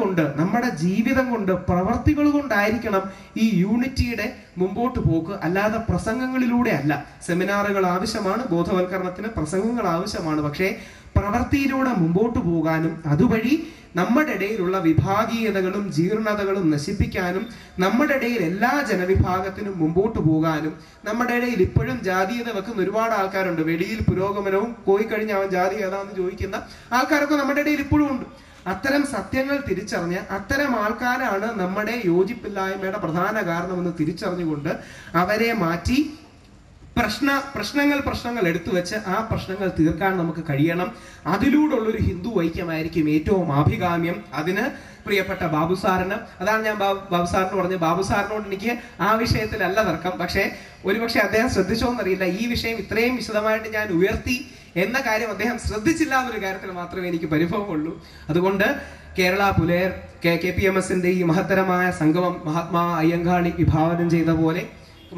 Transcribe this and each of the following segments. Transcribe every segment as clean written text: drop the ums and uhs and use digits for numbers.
കൊണ്ട്, നമ്മുടെ ജീവിതം കൊണ്ട്, പ്രവർത്തികൾ കൊണ്ടായിരിക്കണം ഈ യൂണിറ്റിയുടെ മുമ്പോട്ട് പോക്ക്, അല്ലാതെ പ്രസംഗങ്ങളിലൂടെ അല്ല. സെമിനാറുകൾ ആവശ്യമാണ്, ബോധവൽക്കരണത്തിന് പ്രസംഗങ്ങൾ ആവശ്യമാണ്, പക്ഷേ പ്രവൃത്തിയിലൂടെ മുമ്പോട്ട് പോകാനും അതുവഴി നമ്മുടെ ഇടയിലുള്ള വിഭാഗീയതകളും ജീർണതകളും നശിപ്പിക്കാനും നമ്മുടെ ഇടയിൽ എല്ലാ ജനവിഭാഗത്തിനും മുമ്പോട്ട് പോകാനും. നമ്മുടെ ഇടയിൽ ഇപ്പോഴും ജാതീയത വെക്കുന്ന ഒരുപാട് ആൾക്കാരുണ്ട്. വെളിയിൽ പുരോഗമനവും പോയി കഴിഞ്ഞ് അവൻ ജാതി ഏതാണെന്ന് ചോദിക്കുന്ന ആൾക്കാരൊക്കെ നമ്മുടെ ഇടയിൽ ഇപ്പോഴും ഉണ്ട്. അത്തരം സത്യങ്ങൾ തിരിച്ചറിഞ്ഞ് അത്തരം ആൾക്കാരാണ് നമ്മുടെ യോജിപ്പില്ലായ്മയുടെ പ്രധാന കാരണമെന്ന് തിരിച്ചറിഞ്ഞുകൊണ്ട് അവരെ മാറ്റി പ്രശ്നങ്ങൾ എടുത്തു വെച്ച് ആ പ്രശ്നങ്ങൾ തീർക്കാൻ നമുക്ക് കഴിയണം. അതിലൂടെയുള്ളൊരു ഹിന്ദു ഐക്യമായിരിക്കും ഏറ്റവും ആഭികാമ്യം. അതിന് പ്രിയപ്പെട്ട ബാബു സാറിന്, അതാണ് ഞാൻ ബാബു സാറിന് പറഞ്ഞത്, ബാബു സാറിനോട് എനിക്ക് ആ വിഷയത്തിലല്ല തർക്കം. പക്ഷേ ഒരുപക്ഷെ അദ്ദേഹം ശ്രദ്ധിച്ചോന്നറിയില്ല, ഈ വിഷയം ഇത്രയും വിശദമായിട്ട് ഞാൻ ഉയർത്തി എന്ന കാര്യം അദ്ദേഹം ശ്രദ്ധിച്ചില്ല എന്നൊരു കാര്യത്തിൽ മാത്രമേ എനിക്ക് പരിഭവമുള്ളൂ. അതുകൊണ്ട് കേരള പുലയർ KPMSന്റെ ഈ മഹത്തരമായ സംഗമം മഹാത്മാ അയ്യങ്കാളി വിഭാവനം ചെയ്ത പോലെ,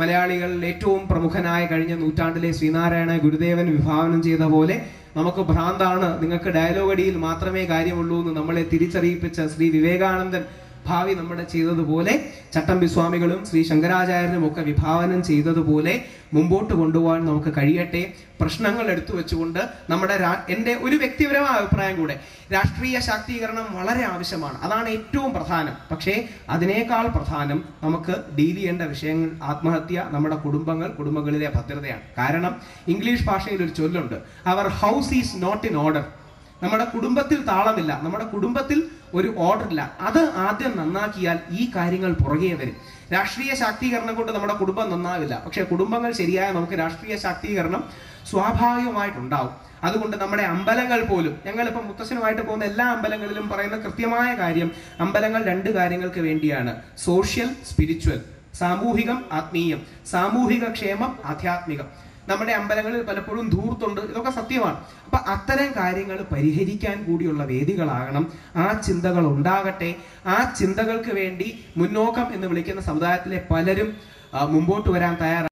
മലയാളികളിൽ ഏറ്റവും പ്രമുഖനായ കഴിഞ്ഞ നൂറ്റാണ്ടിലെ ശ്രീനാരായണ ഗുരുദേവൻ വിഭാവനം ചെയ്ത പോലെ, നമുക്ക് ഭ്രാന്താണ്, നിങ്ങൾക്ക് ഡയലോഗ് അടിയിൽ മാത്രമേ കാര്യമുള്ളൂ എന്ന് നമ്മളെ തിരിച്ചറിയിപ്പിച്ച ശ്രീ വിവേകാനന്ദൻ ഭാവി നമ്മുടെ ചെയ്തതുപോലെ, ചട്ടമ്പി സ്വാമികളും ശ്രീ ശങ്കരാചാര്യരും ഒക്കെ വിഭാവനം ചെയ്തതുപോലെ മുമ്പോട്ട് കൊണ്ടുപോകാൻ നമുക്ക് കഴിയട്ടെ. പ്രശ്നങ്ങൾ എടുത്തു വെച്ചുകൊണ്ട് നമ്മുടെ എൻ്റെ ഒരു വ്യക്തിപരമായ അഭിപ്രായം കൂടെ, രാഷ്ട്രീയ ശാക്തീകരണം വളരെ ആവശ്യമാണ്, അതാണ് ഏറ്റവും പ്രധാനം. പക്ഷേ അതിനേക്കാൾ പ്രധാനം നമുക്ക് ഡീൽ ചെയ്യേണ്ട വിഷയങ്ങൾ ആത്മഹത്യ, നമ്മുടെ കുടുംബങ്ങളിലെ ഭദ്രതയാണ്. കാരണം ഇംഗ്ലീഷ് ഭാഷയിൽ ഒരു ചൊല്ലുണ്ട്, our house is not in order. നമ്മുടെ കുടുംബത്തിൽ താളമില്ല, നമ്മുടെ കുടുംബത്തിൽ ഒരു ഓർഡർ ഇല്ല. അത് ആദ്യം നന്നാക്കിയാൽ ഈ കാര്യങ്ങൾ പുറകെ വരും. രാഷ്ട്രീയ ശാക്തീകരണം കൊണ്ട് നമ്മുടെ കുടുംബം നന്നാവില്ല, പക്ഷെ കുടുംബങ്ങൾ ശരിയായ നമുക്ക് രാഷ്ട്രീയ ശാക്തീകരണം സ്വാഭാവികമായിട്ടുണ്ടാവും. അതുകൊണ്ട് നമ്മുടെ അമ്പലങ്ങൾ പോലും, ഞങ്ങളിപ്പോൾ മുത്തശ്ശനുമായിട്ട് പോകുന്ന എല്ലാ അമ്പലങ്ങളിലും പറയുന്ന കൃത്യമായ കാര്യം, അമ്പലങ്ങൾ രണ്ട് കാര്യങ്ങൾക്ക് വേണ്ടിയാണ്: സോഷ്യൽ, സ്പിരിച്വൽ. സാമൂഹികം, ആത്മീയം. സാമൂഹിക ക്ഷേമം, ആധ്യാത്മികം. നമ്മുടെ അമ്പലങ്ങളിൽ പലപ്പോഴും ധൂർത്തുണ്ട്, ഇതൊക്കെ സത്യമാണ്. അപ്പൊ അത്തരം കാര്യങ്ങൾ പരിഹരിക്കാൻ കൂടിയുള്ള വേദികളാകണം. ആ ചിന്തകൾ ഉണ്ടാകട്ടെ. ആ ചിന്തകൾക്ക് വേണ്ടി മുന്നോക്കം എന്ന് വിളിക്കുന്ന സമുദായത്തിലെ പലരും മുമ്പോട്ട് വരാൻ തയ്യാറാണ്.